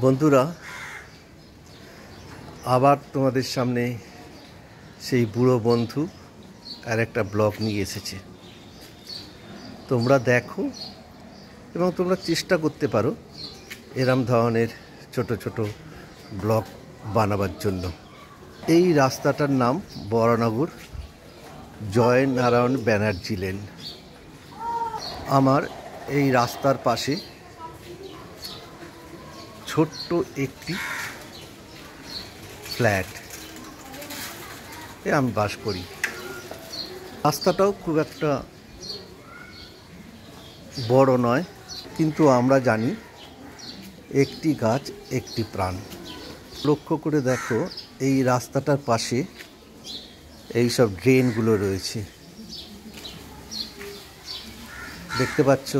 বন্ধুরা, আবার তোমাদের সামনে সেই বুড়ো বন্ধু আর একটা ব্লগ নিয়ে এসেছে। তোমরা দেখো এবং তোমরা চেষ্টা করতে পারো এরম ধরনের ছোট ছোট ব্লগ বানাবার জন্য। এই রাস্তাটার নাম বরানগর জয়নারায়ণ ব্যানার্জি লেন। আমার এই রাস্তার পাশে ছোট্ট একটি ফ্ল্যাট আমি বাস করি। রাস্তাটাও খুব একটা বড় নয়, কিন্তু আমরা জানি একটি গাছ একটি প্রাণ। লক্ষ্য করে দেখো, এই রাস্তাটার পাশে এই সব ড্রেনগুলো রয়েছে, দেখতে পাচ্ছ?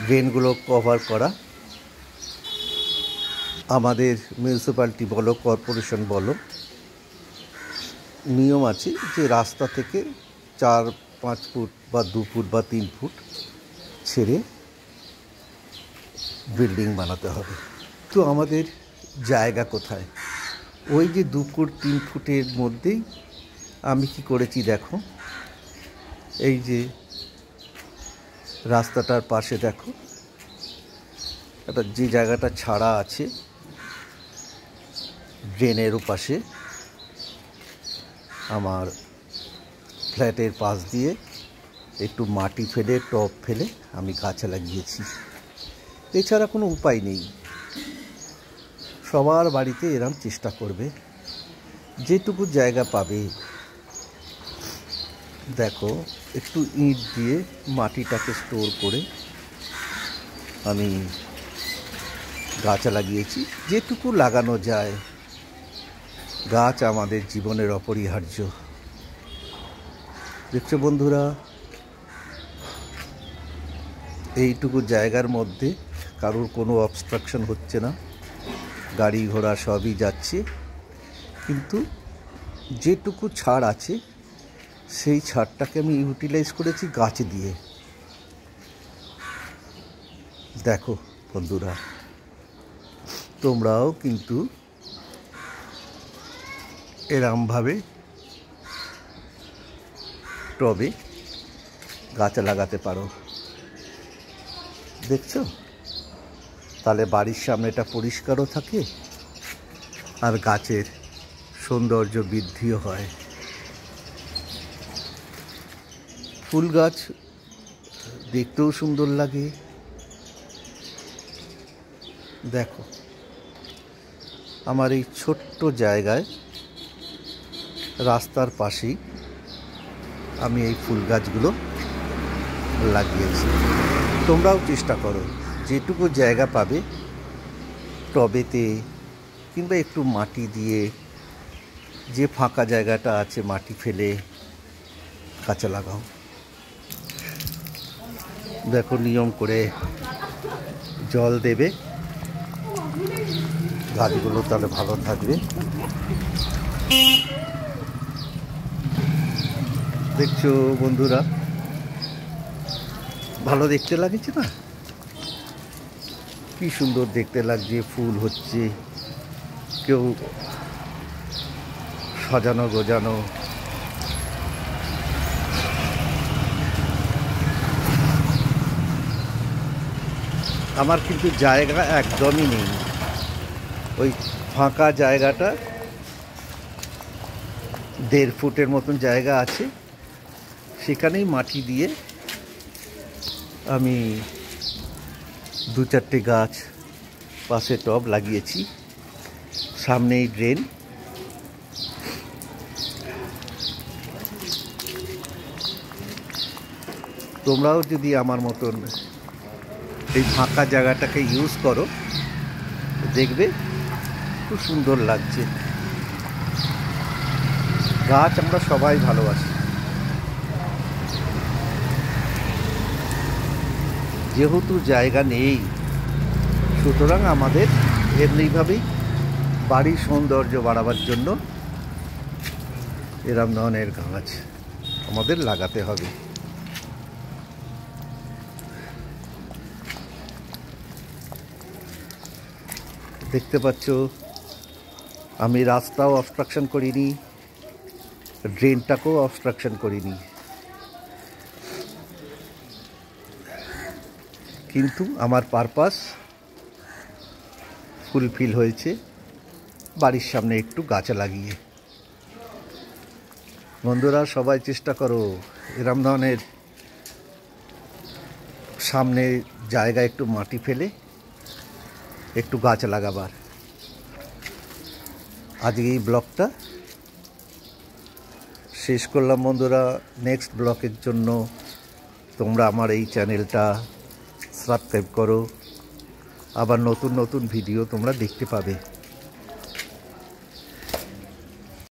ড্রেনগুলো কভার করা। আমাদের মিউনিসিপ্যালিটি বলো, কর্পোরেশন বলো, নিয়ম আছে যে রাস্তা থেকে 4-5 ফুট বা 2 ফুট বা 3 ফুট ছেড়ে বিল্ডিং বানাতে হবে। তো আমাদের জায়গা কোথায়? ওই যে 2 ফুট 3 ফুটের মধ্যেই আমি কি করেছি দেখো, এই যে রাস্তাটার পাশে দেখো, এটা যে জায়গাটা ছাড়া আছে ড্রেনের পাশে, আমার ফ্ল্যাটের পাশ দিয়ে একটু মাটি ফেলে, টব ফেলে আমি গাছ লাগিয়েছি। এছাড়া কোনো উপায় নেই। সবার বাড়িতে এরম চেষ্টা করবে, যেটুকু জায়গা পাবে। দেখো, একটু ইট দিয়ে মাটিটাকে স্টোর করে আমি গাছ লাগিয়েছি। যেটুকু লাগানো যায়, গাছ আমাদের জীবনের অপরিহার্য। দেখছো বন্ধুরা, এইটুকু জায়গার মধ্যে কারোর কোনো অবস্ট্রাকশন হচ্ছে না, গাড়ি ঘোড়া সবই যাচ্ছে, কিন্তু যেটুকু ছাড় আছে সেই ছাড়টাকে আমি ইউটিলাইজ করেছি গাছ দিয়ে। দেখো বন্ধুরা, তোমরাও কিন্তু এরমভাবে টবে গাছ লাগাতে পারো। দেখছো? তাহলে বাড়ির সামনেটা পরিষ্কারও থাকে আর গাছের সৌন্দর্য বৃদ্ধিও হয়। ফুল গাছ দেখতেও সুন্দর লাগে। দেখো, আমার এই ছোট্ট জায়গায় রাস্তার পাশেই আমি এই ফুল গাছগুলো লাগিয়েছি। তোমরাও চেষ্টা করো, যেটুকু জায়গা পাবে টবেতে কিংবা একটু মাটি দিয়ে, যে ফাঁকা জায়গাটা আছে মাটি ফেলে গাছ লাগাও। দেখো, নিয়ম করে জল দেবে, গাছগুলো তাহলে ভালো থাকবে। দেখছো বন্ধুরা, ভালো দেখতে লাগছে না? কি সুন্দর দেখতে লাগছে, ফুল হচ্ছে, কেউ সাজানো গোজানো। আমার কিন্তু জায়গা একদমই নেই। ওই ফাঁকা জায়গাটা 1.5 ফুটের মতন জায়গা আছে, সেখানেই মাটি দিয়ে আমি 2-4টে গাছ, পাশে টব লাগিয়েছি, সামনেই ড্রেন। তোমরাও যদি আমার মতন এই ফাঁকা জায়গাটাকে ইউজ করো, দেখবে খুব সুন্দর লাগছে। গাছ আমরা সবাই ভালোবাসি, যেহেতু জায়গা নেই, সুতরাং আমাদের এমনিভাবেই বাড়ির সৌন্দর্য বাড়াবার জন্য এরম ধরনের গাছ আমাদের লাগাতে হবে। দেখতে পাচ্ছ আমি রাস্তাও অবস্ট্রাকশন করিনি, ড্রেনটাকেও অবস্ট্রাকশন করিনি, কিন্তু আমার পারপাস ফুলফিল হয়েছে বাড়ির সামনে একটু গাছ লাগিয়ে। বন্ধুরা সবাই চেষ্টা করো এরম ধরনের সামনে জায়গায় একটু মাটি ফেলে একটু গাছ লাগাবার। আজকে এই ব্লগটা শেষ করলাম বন্ধুরা। নেক্সট ব্লগের জন্য তোমরা আমার এই চ্যানেলটা সাবস্ক্রাইব করো, আবার নতুন নতুন ভিডিও তোমরা দেখতে পাবে।